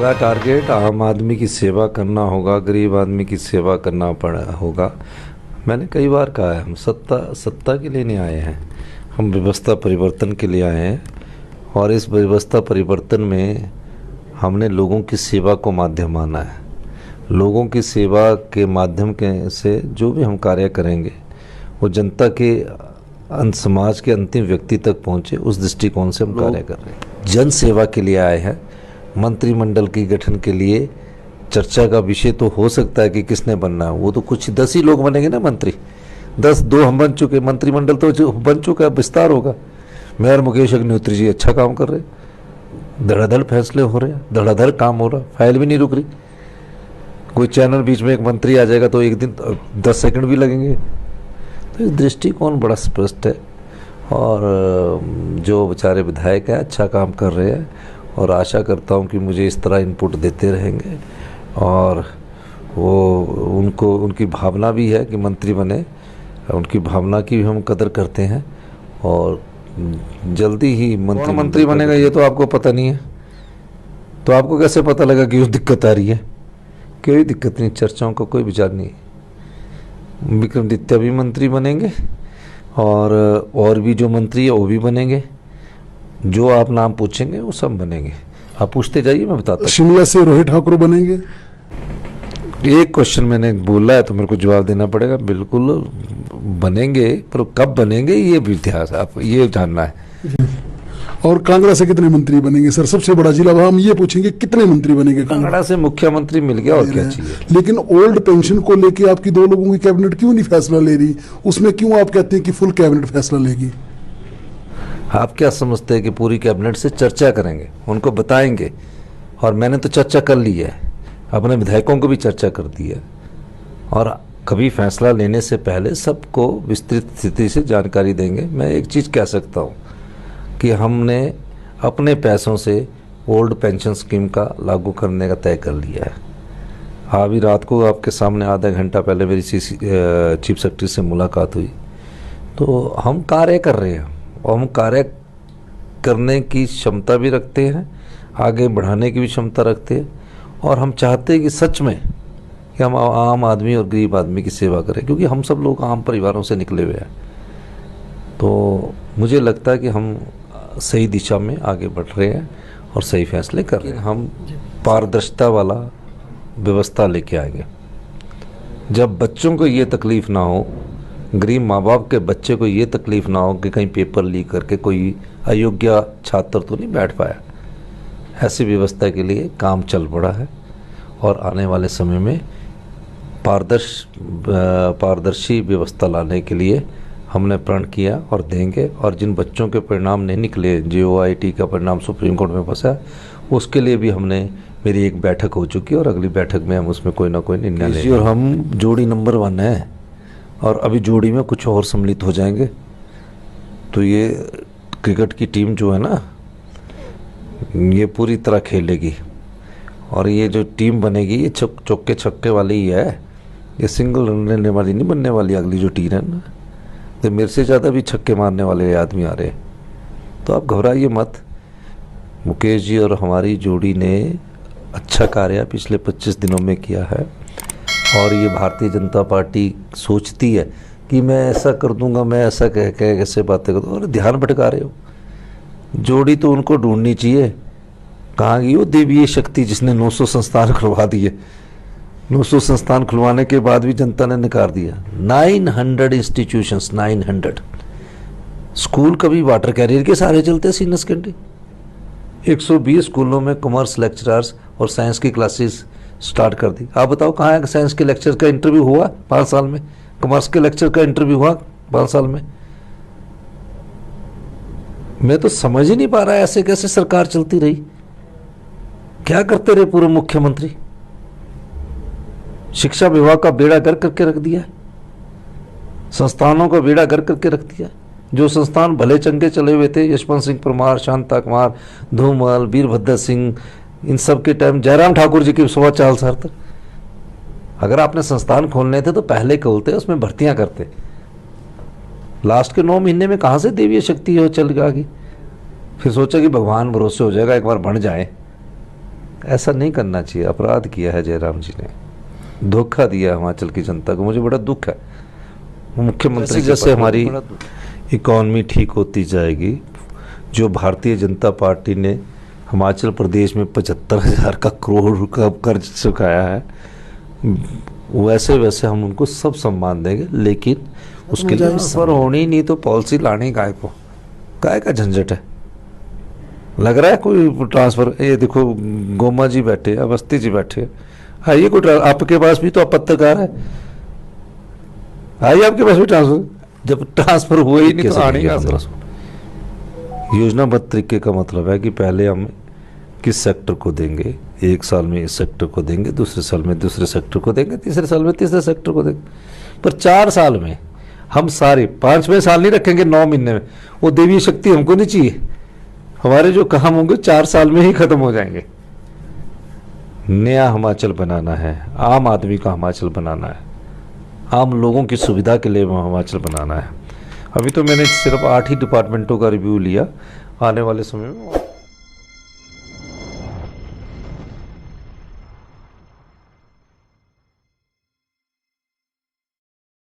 पहला टारगेट आम आदमी की सेवा करना होगा, गरीब आदमी की सेवा करना होगा। मैंने कई बार कहा है, हम सत्ता के लिए नहीं आए हैं, हम व्यवस्था परिवर्तन के लिए आए हैं। और इस व्यवस्था परिवर्तन में हमने लोगों की सेवा को माध्यम माना है। लोगों की सेवा के माध्यम के से जो भी हम कार्य करेंगे वो जनता के समाज के अंतिम व्यक्ति तक पहुँचे, उस दृष्टिकोण से हम कार्य कर रहे हैं। जन सेवा के लिए आए हैं। मंत्रिमंडल की गठन के लिए चर्चा का विषय तो हो सकता है कि किसने बनना है, वो तो कुछ 10 ही लोग बनेंगे ना मंत्री। 2 हम बन चुके, मंत्रिमंडल तो जो बन चुका है, विस्तार होगा। मेयर मुकेश अग्निहोत्री जी अच्छा काम कर रहे हैं, धड़ाधड़ फैसले हो रहे हैं, धड़ाधड़ काम हो रहा, फाइल भी नहीं रुक रही। कोई चैनल बीच में एक मंत्री आ जाएगा तो एक दिन 10 सेकंड भी लगेंगे। तो दृष्टिकोण बड़ा स्पष्ट है और जो बेचारे विधायक हैं अच्छा काम कर रहे हैं और आशा करता हूं कि मुझे इस तरह इनपुट देते रहेंगे। और वो उनकी भावना भी है कि मंत्री बने, उनकी भावना की भी हम कदर करते हैं। और जल्दी ही मंत्री बनेगा ये तो आपको पता नहीं है, तो आपको कैसे पता लगा कि दिक्कत आ रही है? कोई दिक्कत नहीं, चर्चाओं का कोई विचार नहीं। विक्रमादित्य भी मंत्री बनेंगे और भी जो मंत्री है वो भी बनेंगे। जो आप नाम पूछेंगे वो सब बनेंगे। आप पूछते जाइए, मैं बताता हूँ। शिमला से रोहित ठाकुर बनेंगे? एक क्वेश्चन मैंने बोला है तो मेरे को जवाब देना पड़ेगा। बिल्कुल बनेंगे, पर कब बनेंगे ये भी इतिहास आप ये जानना है। और कांगड़ा से कितने मंत्री बनेंगे सर? सबसे बड़ा जिला, हम ये पूछेंगे कितने मंत्री बनेंगे? कांगड़ा से मुख्यमंत्री मिल गया और क्या चाहिए। लेकिन ओल्ड पेंशन को लेके आपकी 2 लोगों की कैबिनेट क्यों नहीं फैसला ले रही? उसमें क्यों आप कहते हैं कि फुल कैबिनेट फैसला लेगी? आप क्या समझते हैं कि पूरी कैबिनेट से चर्चा करेंगे, उनको बताएंगे? और मैंने तो चर्चा कर ली है, अपने विधायकों को भी चर्चा कर दी है। और कभी फैसला लेने से पहले सबको विस्तृत स्थिति से जानकारी देंगे। मैं एक चीज़ कह सकता हूँ कि हमने अपने पैसों से ओल्ड पेंशन स्कीम का लागू करने का तय कर लिया है। अभी रात को आपके सामने आधा घंटा पहले मेरी चीफ सेक्रेटरी से मुलाकात हुई, तो हम कार्य कर रहे हैं और हम कार्य करने की क्षमता भी रखते हैं, आगे बढ़ाने की भी क्षमता रखते हैं। और हम चाहते हैं कि सच में कि हम आम आदमी और गरीब आदमी की सेवा करें, क्योंकि हम सब लोग आम परिवारों से निकले हुए हैं। तो मुझे लगता है कि हम सही दिशा में आगे बढ़ रहे हैं और सही फैसले कर रहे हैं। हम पारदर्शिता वाला व्यवस्था लेके आएंगे, जब बच्चों को ये तकलीफ़ ना हो, गरीब माँ बाप के बच्चे को ये तकलीफ़ ना हो कि कहीं पेपर लीक करके कोई अयोग्य छात्र तो नहीं बैठ पाया। ऐसी व्यवस्था के लिए काम चल पड़ा है और आने वाले समय में पारदर्शी व्यवस्था लाने के लिए हमने प्रण किया और देंगे। और जिन बच्चों के परिणाम नहीं निकले, JOIT का परिणाम सुप्रीम कोर्ट में फंसा, उसके लिए भी मेरी एक बैठक हो चुकी है और अगली बैठक में हम उसमें कोई ना कोई निर्णय लेंगे। और हम जोड़ी नंबर 1 है और अभी जोड़ी में कुछ और सम्मिलित हो जाएंगे। तो ये क्रिकेट की टीम जो है ना, ये पूरी तरह खेलेगी और ये जो टीम बनेगी ये चौके छक्के वाली ही है। ये सिंगल रन लेने वाली नहीं बनने वाली। अगली जो टीम है ना, तो मेरे से ज़्यादा भी छक्के मारने वाले आदमी आ रहे हैं। तो आप घबराइए मत। मुकेश जी और हमारी जोड़ी ने अच्छा कार्य पिछले 25 दिनों में किया है। और ये भारतीय जनता पार्टी सोचती है कि मैं ऐसा कर दूंगा, मैं ऐसा कह कैसे बातें कर दूँ। और ध्यान भटका रहे हो। जोड़ी तो उनको ढूंढनी चाहिए। कहाँ गई वो देवीय शक्ति जिसने 900 संस्थान खुलवा दिए? 900 संस्थान खुलवाने के बाद भी जनता ने नकार दिया। 900 इंस्टीट्यूशंस, 900 स्कूल कभी वाटर कैरियर के सहारे चलते सीनियर सेकेंडरी। 120 स्कूलों में कॉमर्स लेक्चरर्स और साइंस की क्लासेस स्टार्ट कर दी। आप बताओ कहाँ है? साइंस के लेक्चर का इंटरव्यू हुआ 5 साल में? कॉमर्स के लेक्चर का इंटरव्यू हुआ 5 साल में? मैं तो समझ ही नहीं पा रहा ऐसे कैसे सरकार चलती रही। क्या करते रहे पूर्व मुख्यमंत्री? शिक्षा विभाग का बेड़ा गर्क करके रख दिया, संस्थानों का बेड़ा गर्क करके रख दिया। जो संस्थान भले चंगे चले हुए थे, यशवंत सिंह परमार, शांता कुमार, धूमल, वीरभद्र सिंह, इन सब के टाइम जयराम ठाकुर जी की 4.25 साल तक, अगर आपने संस्थान खोलने थे तो पहले खोलते, उसमें भर्तियां करते। लास्ट के 9 महीने में कहाँ से देवीय शक्ति हो चल गई? फिर सोचा कि भगवान भरोसे हो जाएगा, एक बार बन जाए। ऐसा नहीं करना चाहिए। अपराध किया है जयराम जी ने, धोखा दिया हिमाचल की जनता को। मुझे बड़ा दुख है। मुख्यमंत्री जैसे हमारी इकॉनमी ठीक होती जाएगी, जो भारतीय जनता पार्टी ने हिमाचल प्रदेश में 75,000 का करोड़ का कर्ज चुकाया है, वैसे वैसे हम उनको सब सम्मान देंगे। लेकिन उसके लिए ट्रांसफर होनी नहीं तो पॉलिसी लाने काय को, काय का झंझट है। लग रहा है कोई ट्रांसफर, ये देखो गोमा जी बैठे, अवस्थी जी बैठे, आइए कोई आपके पास भी तो आप पत्रकार है, आइए आपके पास भी ट्रांसफर। जब ट्रांसफर हुआ ही नहीं तो आने का 1500 योजनाबद्ध तरीके का मतलब है कि पहले हम किस सेक्टर को देंगे, एक साल में इस सेक्टर को देंगे, दूसरे साल में दूसरे सेक्टर को देंगे, तीसरे साल में तीसरे सेक्टर को देंगे। पर 4 साल में हम सारे 5वें साल नहीं रखेंगे, 9 महीने में। वो देवी शक्ति हमको नहीं चाहिए। हमारे जो काम होंगे 4 साल में ही खत्म हो जाएंगे। नया हिमाचल बनाना है, आम आदमी का हिमाचल बनाना है, आम लोगों की सुविधा के लिए हिमाचल बनाना है। अभी तो मैंने सिर्फ 8 ही डिपार्टमेंटों का रिव्यू लिया, आने वाले समय में